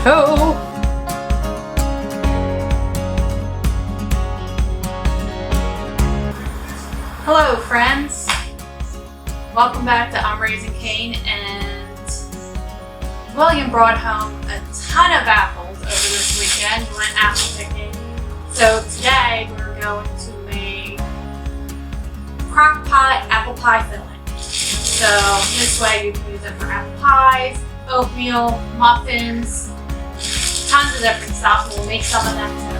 ho. Hello friends, welcome back to I'm Raising Cain, and William brought home a ton of apples over this weekend. We went apple picking. So today we're going to make crock-pot apple pie filling. So this way you can use it for apple pies, oatmeal, muffins, tons of different stuff. We'll make some of them too.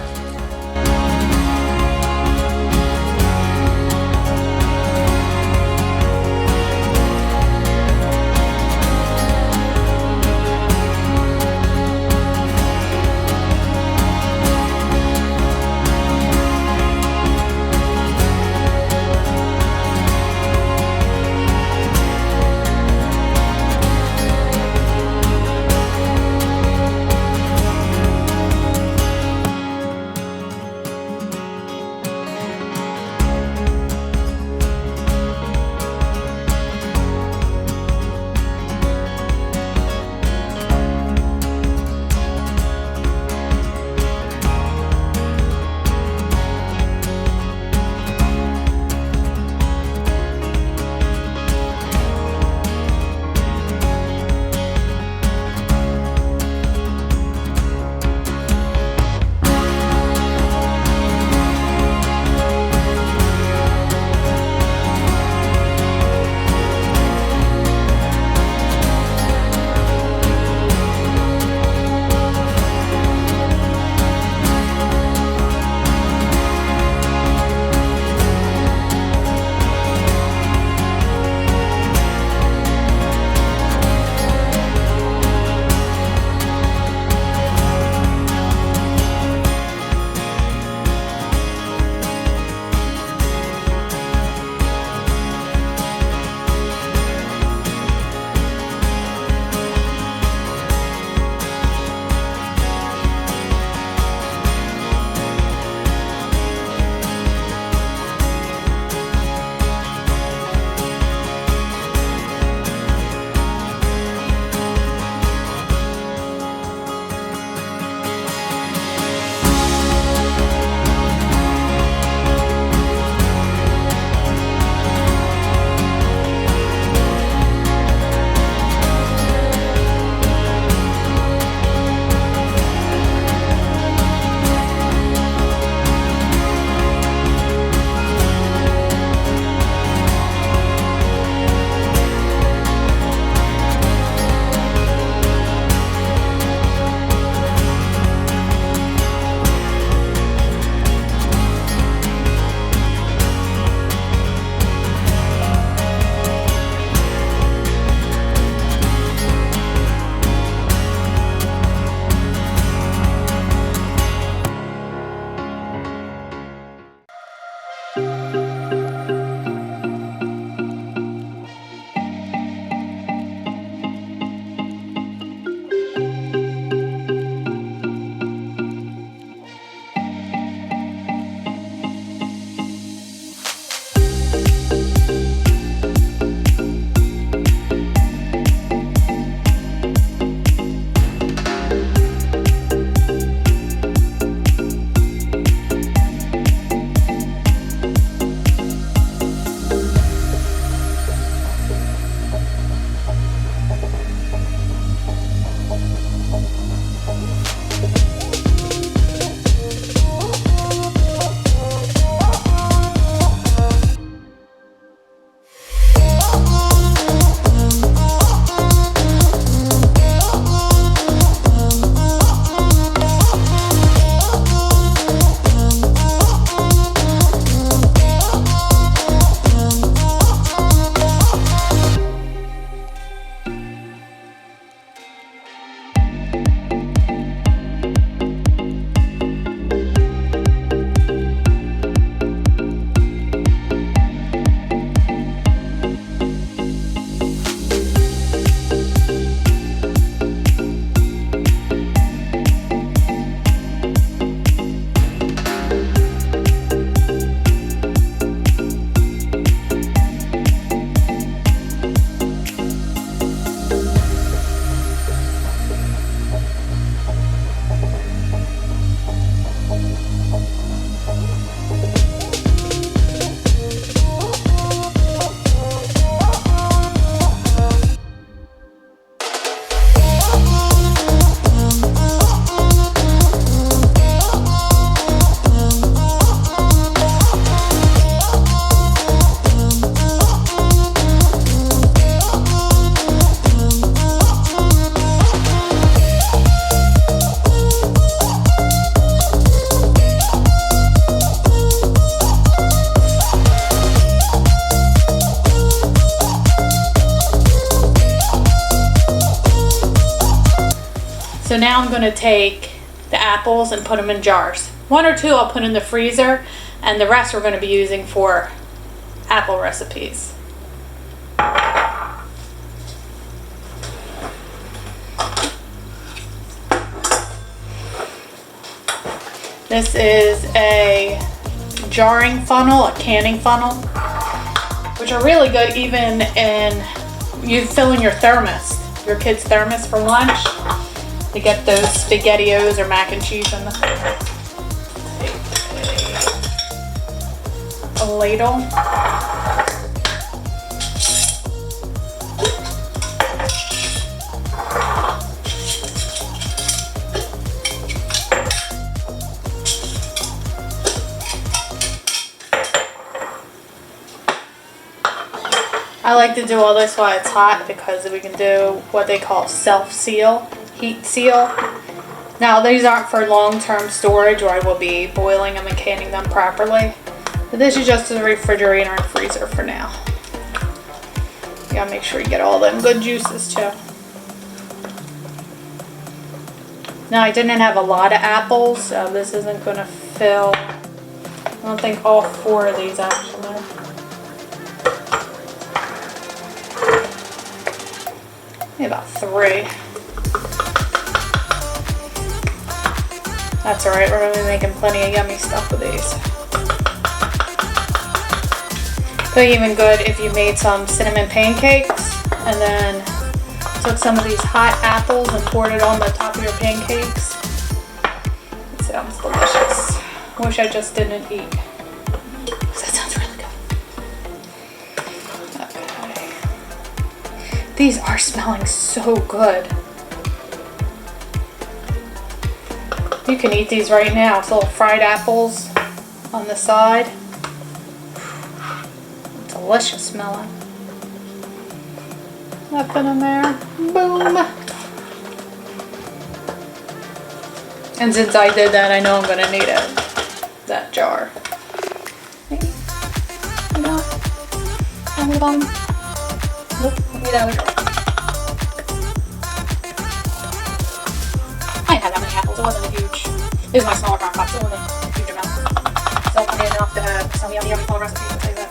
So now I'm going to take the apples and put them in jars. 1 or 2 I'll put in the freezer, and the rest we're going to be using for apple recipes. This is a jarring funnel, a canning funnel, which are really good even in you fill in your thermos, your kid's thermos for lunch, to get those SpaghettiOs or mac and cheese in the take a ladle. I like to do all this while it's hot because we can do what they call self-seal, heat seal. Now these aren't for long-term storage where I will be boiling them and canning them properly. But this is just in the refrigerator and freezer for now. You gotta make sure you get all them good juices too. Now I didn't have a lot of apples, so this isn't gonna fill, I don't think all 4 of these actually. Maybe about 3. That's alright, we're going to be making plenty of yummy stuff with these. But even good if you made some cinnamon pancakes and then took some of these hot apples and poured it on the top of your pancakes. It sounds delicious. Wish I just didn't eat. That sounds really good. Okay. These are smelling so good. You can eat these right now. It's little fried apples on the side. Delicious smelling. Nothing in there. Boom. And since I did that, I know I'm gonna need it. That jar. Maybe. Not. Maybe that would go. I had that many apples. It wasn't a huge. This is my smaller crock pot, so it wasn't a huge amount. So I did enough to have some yummy fall recipes. I'll tell you that.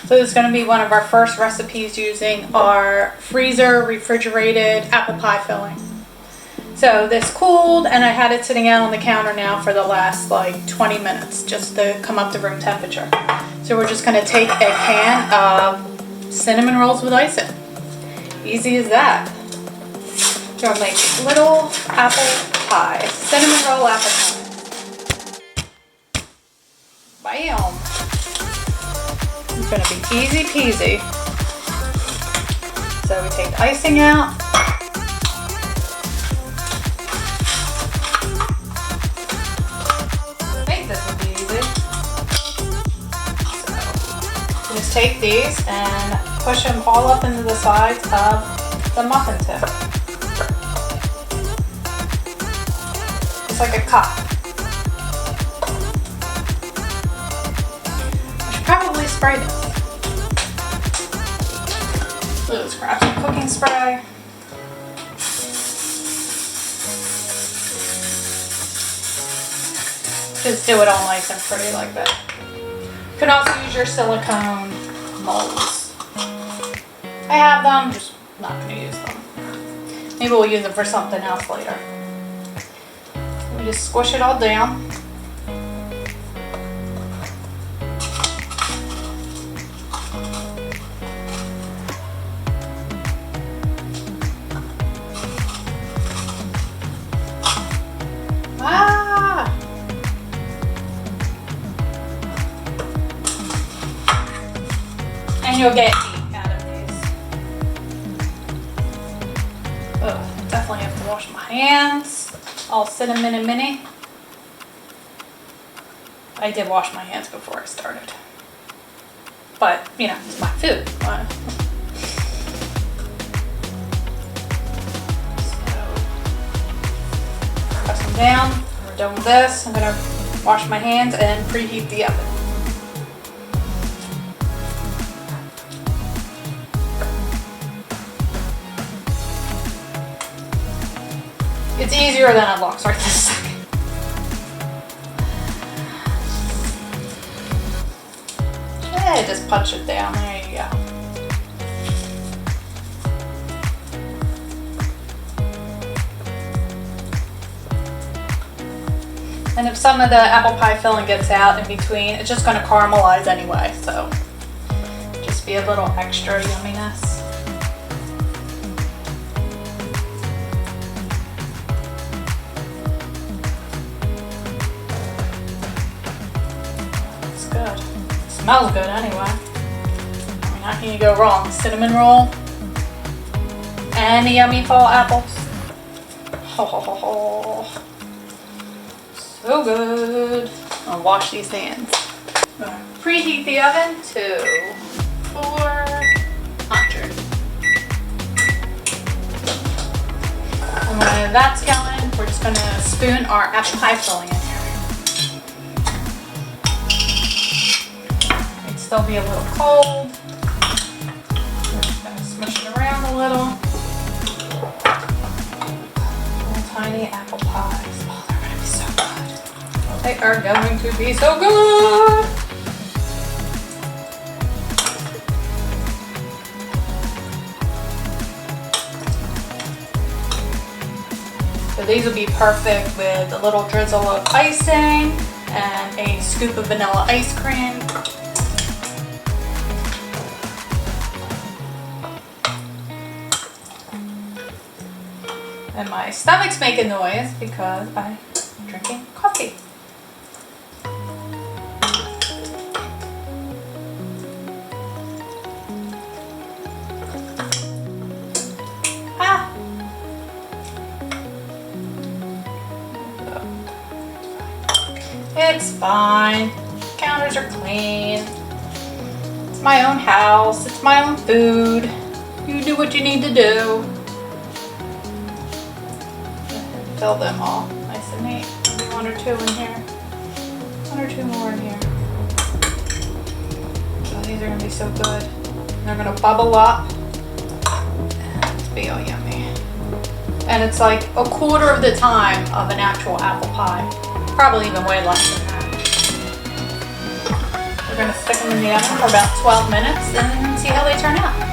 So this is going to be one of our first recipes using our freezer refrigerated apple pie filling. So this cooled and I had it sitting out on the counter now for the last like 20 minutes just to come up to room temperature. So we're just going to take a can of cinnamon rolls with icing. Easy as that. So I'll make little apple pie, cinnamon roll apple pie. Bam! It's going to be easy peasy. So we take the icing out. I think this would be easy. So just take these and push them all up into the sides of the muffin tin. Just like a cup. Probably spray this. Let's grab some cooking spray. Just do it all nice and pretty like that. You can also use your silicone molds. I have them, just not going to use them. Maybe we'll use them for something else later. We just squish it all down. And you'll get heat out of these. Oh, definitely have to wash my hands. All cinnamon and minty. I did wash my hands before I started. But, you know, it's my food. So, press them down. We're done with this. I'm gonna wash my hands and preheat the oven. It's easier than it looks right this second. Yeah, just punch it down. There you go. And if some of the apple pie filling gets out in between, it's just going to caramelize anyway. So just be a little extra yumminess. Good. It smells good anyway. I mean, how can you go wrong? Cinnamon roll and the yummy fall apples. Ho ho ho ho. So good. I'll wash these hands. Preheat the oven to 400. And when that's going, we're just gonna spoon our apple pie filling in here. Still be a little cold. We're just going to smush it around a little. Little tiny apple pies. Oh, they're going to be so good. They are going to be so good. So these will be perfect with a little drizzle of icing and a scoop of vanilla ice cream. And my stomach's making noise because I'm drinking coffee. Ah! It's fine. Counters are clean. It's my own house. It's my own food. You do what you need to do. Fill them all nice and neat. Maybe one or two in here. One or two more in here. Oh, these are going to be so good. They're going to bubble up and be all yummy. And it's like a quarter of the time of an actual apple pie. Probably even way less than that. We're going to stick them in the oven for about 12 minutes and see how they turn out.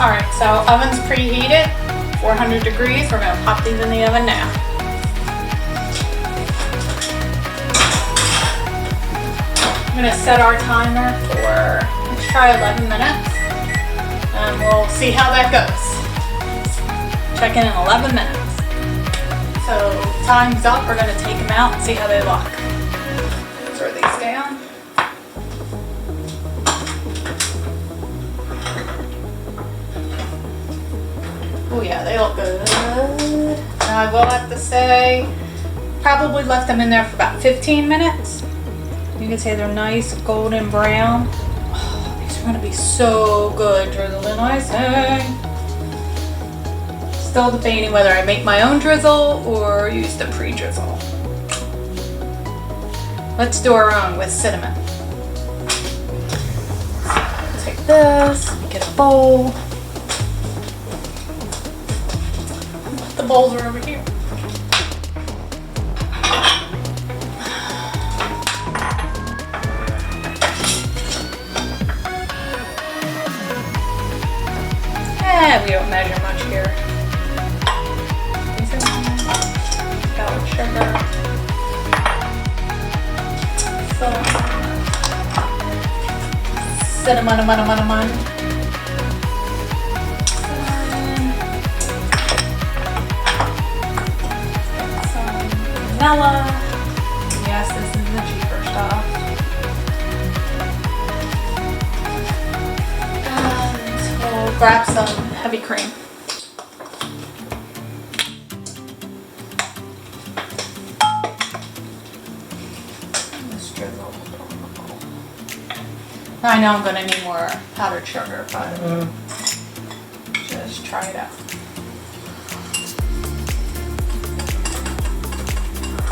Alright, so oven's preheated, 400 degrees. We're going to pop these in the oven now. I'm going to set our timer for, let's try 11 minutes. And we'll see how that goes. Check in 11 minutes. So time's up. We're going to take them out and see how they look. Throw these down. Oh yeah, they look good. Now I will have to say, probably left them in there for about 15 minutes. You can say they're nice golden brown. Oh, these are going to be so good, drizzled in icing. Still debating whether I make my own drizzle or use the pre-drizzle. Let's do our own with cinnamon. So, take this, get a bowl. The bowls are over here. We don't measure much here. Powdered sugar. Cinnamon. Vanilla. Yes, this is the cheaper stuff. And we'll grab some heavy cream. I know I'm gonna need more powdered sugar, but just try it out.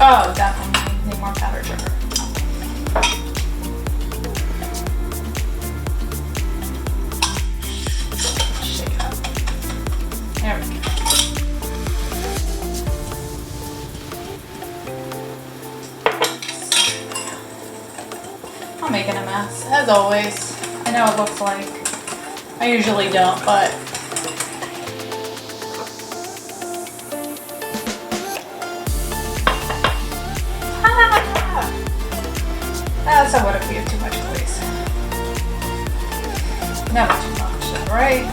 Oh, definitely need more powdered sugar. Shake it up. There we go. I'm making a mess, as always. I know it looks like. I usually don't, but that's what if we have too much glaze. Never too much, right?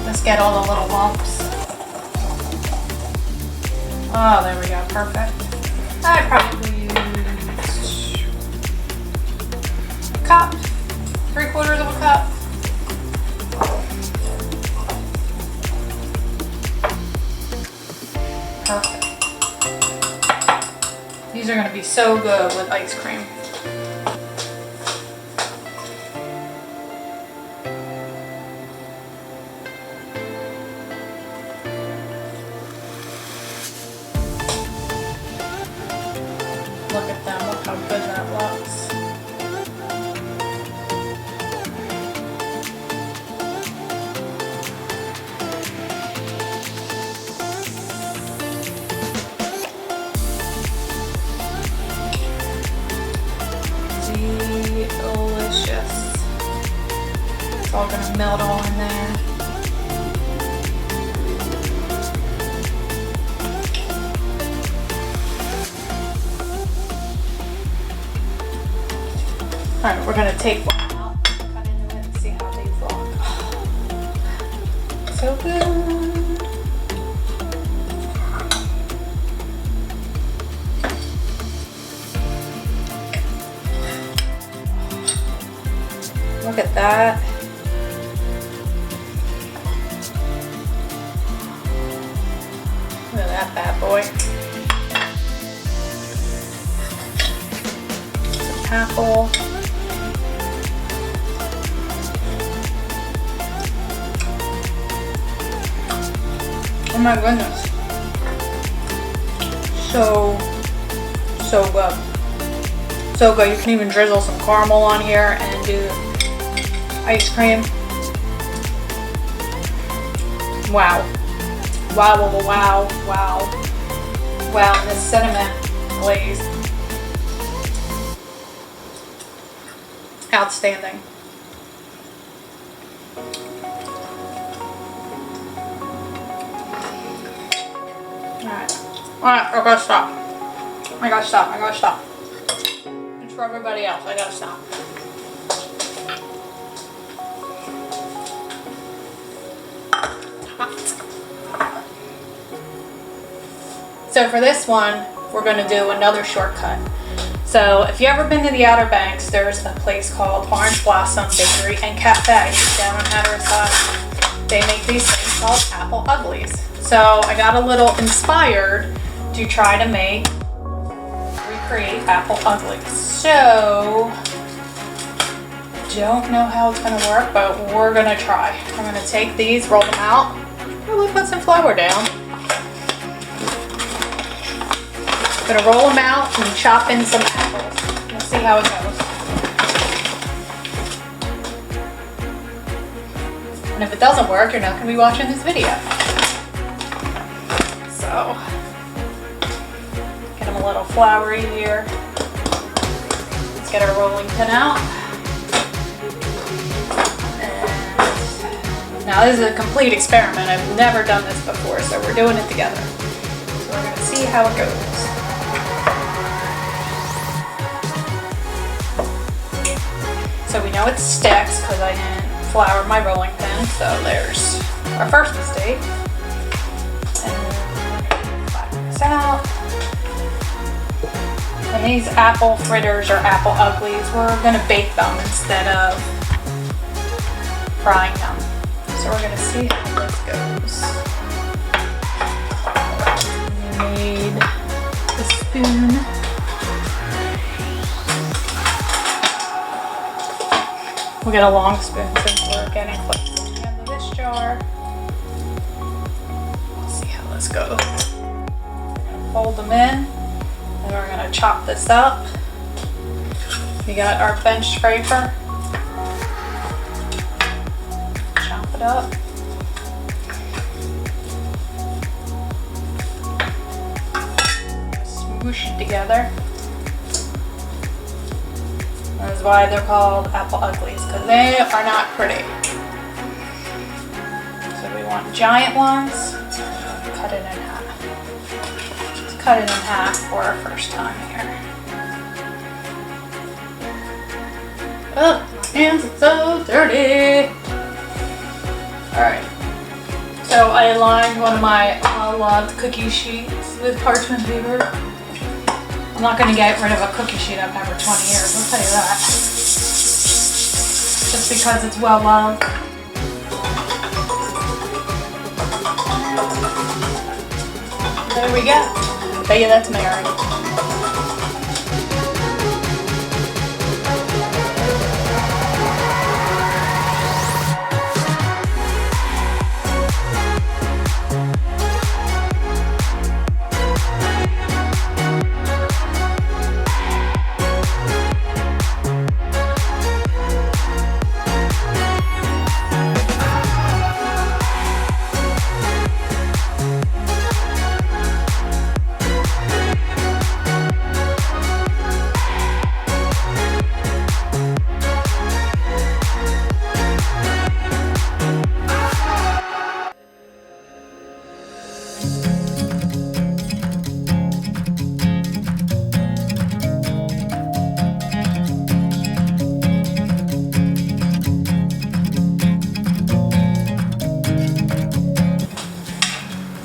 Let's get all the little lumps. Oh, there we go, perfect. I probably used a cup, 3/4 of a cup. Perfect. These are going to be so good with ice cream. Look at them, look how good that looks. Delicious. It's all gonna melt all in there. Alright, we're going to take one out, cut into it, and see how they look. So good. Look at that. Look at that bad boy. Apple. Oh my goodness. So good. So good. You can even drizzle some caramel on here and do ice cream. Wow. Wow, wow, wow, wow. Wow, and this cinnamon glaze. Outstanding. Alright, I gotta stop. I gotta stop. It's for everybody else, I gotta stop. So for this one, we're gonna do another shortcut. So if you've ever been to the Outer Banks, there's a place called Orange Blossom Bakery and Cafe down on Hatteras Side. They make these things called apple uglies. So I got a little inspired to try to recreate apple uglies. So, don't know how it's gonna work, but we're gonna try. I'm gonna take these, roll them out, probably put some flour down. Gonna roll them out and chop in some apples. We'll see how it goes. And if it doesn't work, you're not gonna be watching this video. So, get them a little floury here. Let's get our rolling pin out. And now this is a complete experiment. I've never done this before, so we're doing it together. So we're gonna see how it goes. So we know it sticks because I didn't flour my rolling pin. So there's our first mistake. Out. And these apple fritters or apple uglies, we're going to bake them instead of frying them. So we're going to see how this goes. We need a spoon. We'll get a long spoon since we're getting close to the end of this jar. Let's see how this goes. We're gonna fold them in, and we're gonna chop this up. We got our bench scraper. Chop it up. Smoosh it together. That's why they're called apple uglies, because they are not pretty. So we want giant ones. Cut it in half. Let's cut it in half for our first time here. Oh, my hands are so dirty. Alright. So I lined one of my loved cookie sheets with parchment paper. I'm not going to get rid of a cookie sheet I've had for 20 years, I'll tell you that. Just because it's well loved. There we go. I bet you that's Mary.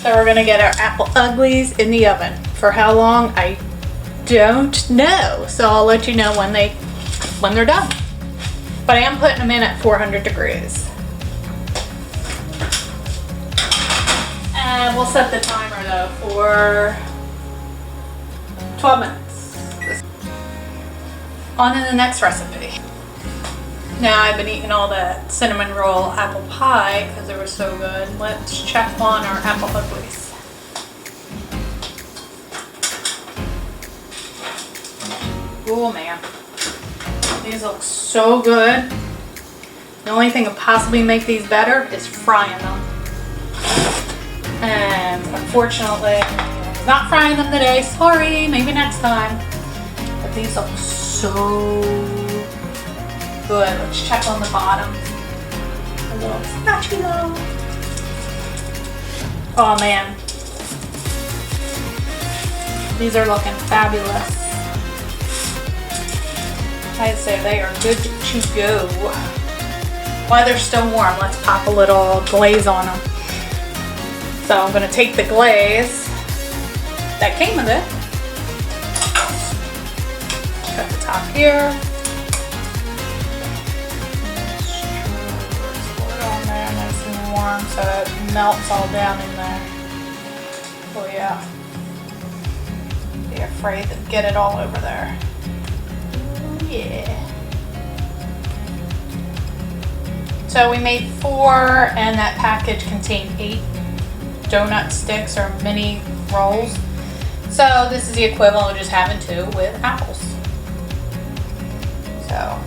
So we're gonna get our apple uglies in the oven. For how long, I don't know. So I'll let you know when they're done. But I am putting them in at 400 degrees. And we'll set the timer though for 12 minutes. On to the next recipe. Now I've been eating all that cinnamon roll apple pie because they were so good. Let's check on our apple uglies. Oh man, these look so good. The only thing that possibly make these better is frying them. And unfortunately, I'm not frying them today. Sorry, maybe next time. But these look so good. Let's check on the bottom. A little spatula. Oh man. These are looking fabulous. I'd say they are good to go. While they're still warm, let's pop a little glaze on them. So I'm going to take the glaze that came with it. Cut the top here. Warm so it melts all down in there. Oh yeah. Be afraid to get it all over there. Oh yeah. So we made 4 and that package contained 8 donut sticks or mini rolls. So this is the equivalent of just having 2 with apples. So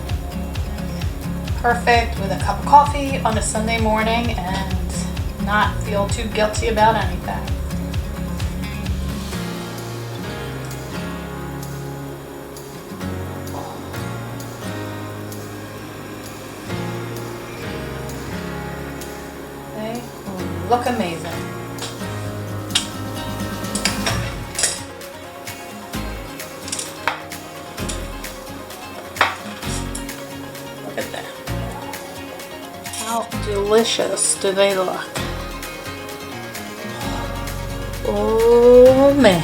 perfect with a cup of coffee on a Sunday morning and not feel too guilty about anything. They look amazing. Look at that. How delicious do they look? Oh man.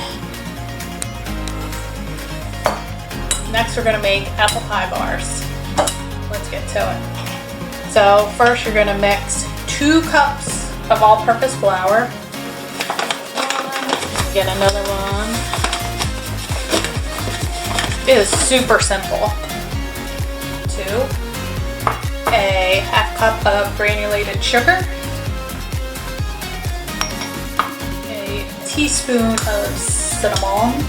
Next we're going to make apple pie bars. Let's get to it. So first you're going to mix 2 cups of all-purpose flour. Get another one. It is super simple. 2. a half cup of granulated sugar, a teaspoon of cinnamon.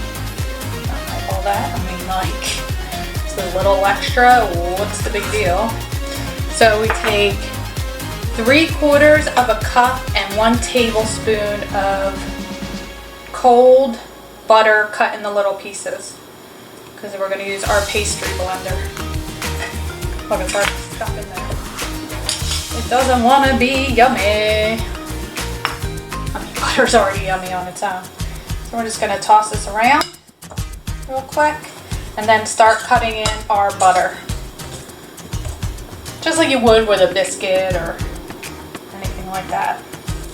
Not like all that, I mean like it's a little extra, what's the big deal? So we take 3/4 of a cup and 1 tablespoon of cold butter cut into little pieces, because we're going to use our pastry blender. Look at that stuff in there. It doesn't want to be yummy. I mean, butter's already yummy on its own. So we're just going to toss this around real quick and then start cutting in our butter. Just like you would with a biscuit or anything like that.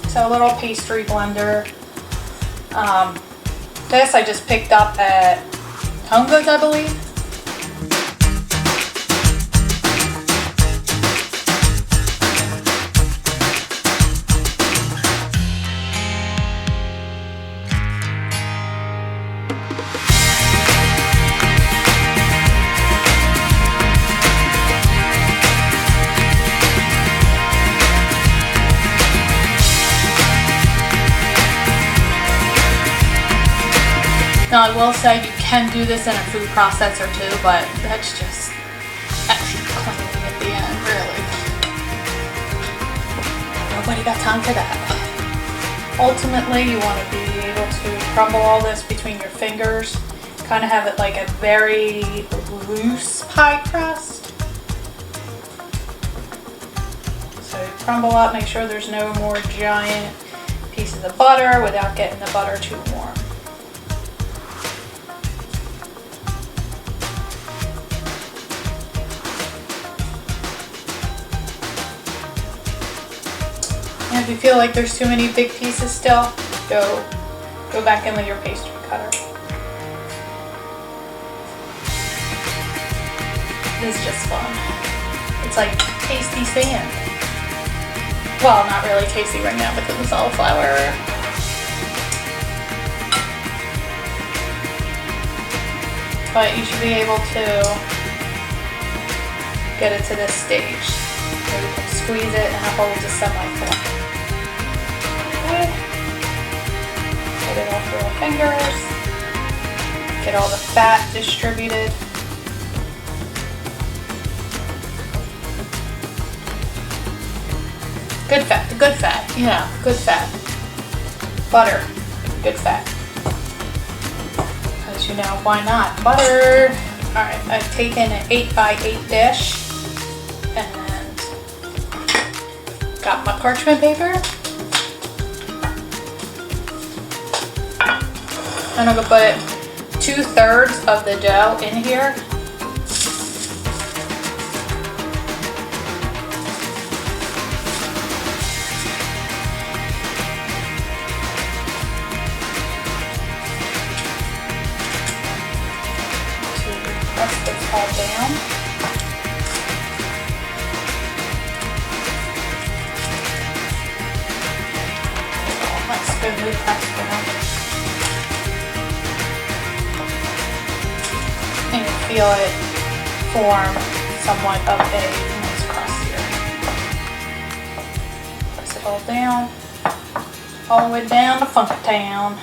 So a little pastry blender. This I just picked up at Home Goods, I believe. Now I will say you can do this in a food processor too, but that's just extra clean at the end, really. Nobody got time for that. Ultimately, you want to be able to crumble all this between your fingers, kind of have it like a very loose pie crust. So you crumble up, make sure there's no more giant pieces of butter without getting the butter too warm. And if you feel like there's too many big pieces still, go back in with your pastry cutter. This is just fun. It's like tasty sand. Well, not really tasty right now because it's all flour. But you should be able to get it to this stage. So you can squeeze it and it holds a semi-form. Get it all through our fingers. Get all the fat distributed. Good fat, yeah, good fat. Butter, good fat. Because you know, why not? Butter. Alright, I've taken an 8x8 dish and got my parchment paper. And I'm gonna put 2/3 of the dough in here. To press this all down. Oh, nice, good press down. And you feel it form somewhat of a nice crust here. Press it all down, all the way down to Funktown.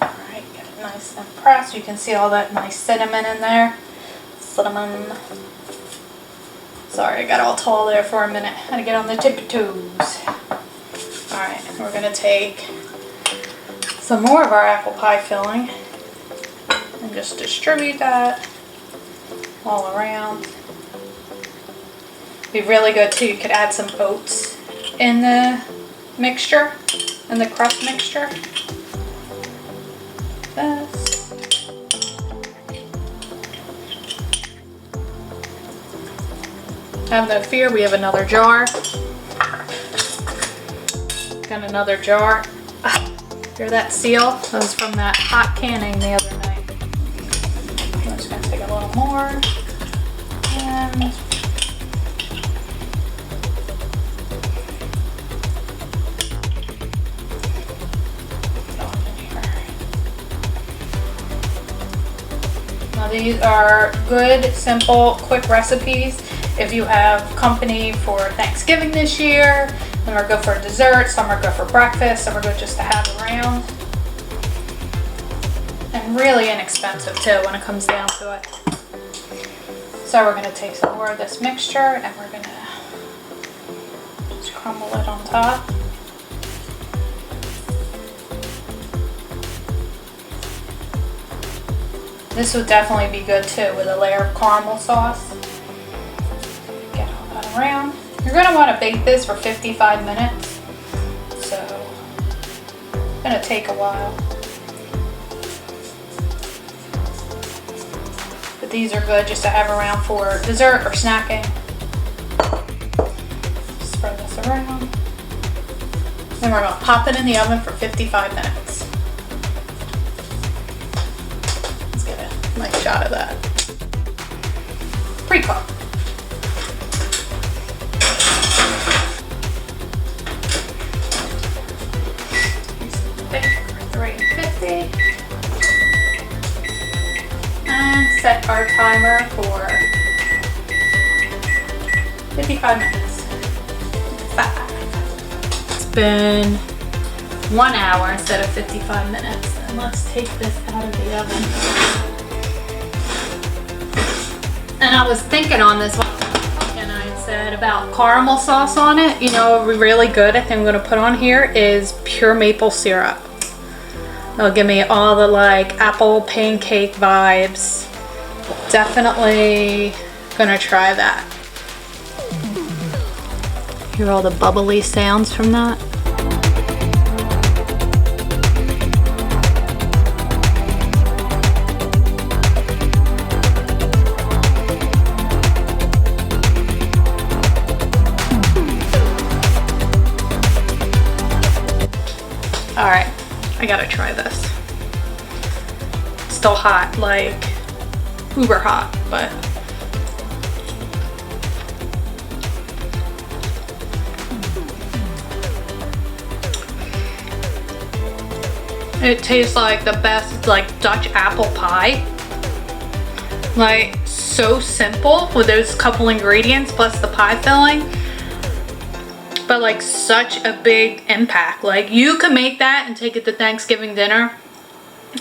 Alright, get it nice and pressed. You can see all that nice cinnamon in there. Cinnamon. Sorry, I got all tall there for a minute. Had to get on the tippy toes. Alright, we're going to take some more of our apple pie filling. And just distribute that all around. Be really good too. You could add some oats in the mixture, in the crust mixture. This. Have no fear, we have another jar. Got another jar. Hear that seal? That was from that hot canning the other night. I'm just gonna take a little more and Now these are good, simple, quick recipes. If you have company for Thanksgiving this year, some are good for dessert, some are good for breakfast, some are good just to have around. And really inexpensive too when it comes down to it. So we're going to take some more of this mixture and we're going to just crumble it on top. This would definitely be good too with a layer of caramel sauce. Get all that around. You're going to want to bake this for 55 minutes. So it's going to take a while. But these are good just to have around for dessert or snacking. Spread this around. Then we're going to pop it in the oven for 55 minutes. Nice shot of that. Pre-cooked. Bake for 350. And set our timer for 55 minutes. 5. It's been 1 hour instead of 55 minutes. And let's take this out of the oven. And I was thinking on this one, and I said about caramel sauce on it. You know, really good, I think I'm going to put on here is pure maple syrup. It'll give me all the like apple pancake vibes. Definitely going to try that. Hear all the bubbly sounds from that? Alright, I gotta try this. It's still hot, like uber hot, but it tastes like the best like Dutch apple pie. Like so simple with those couple ingredients plus the pie filling. But like such a big impact. Like you can make that and take it to Thanksgiving dinner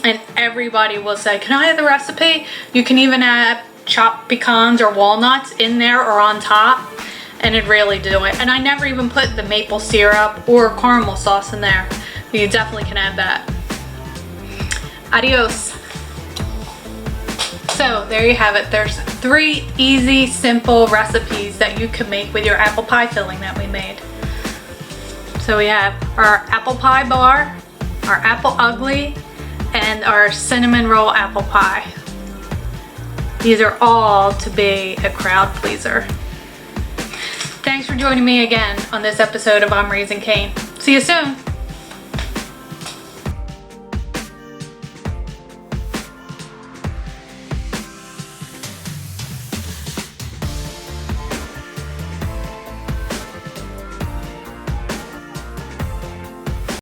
and everybody will say, can I have the recipe? You can even add chopped pecans or walnuts in there or on top and it'd really do it. And I never even put the maple syrup or caramel sauce in there. But you definitely can add that. Adios. So there you have it. There's 3 easy, simple recipes that you can make with your apple pie filling that we made. So we have our apple pie bar, our apple ugly, and our cinnamon roll apple pie. These are all to be a crowd pleaser. Thanks for joining me again on this episode of I'm Raising Cain. See you soon.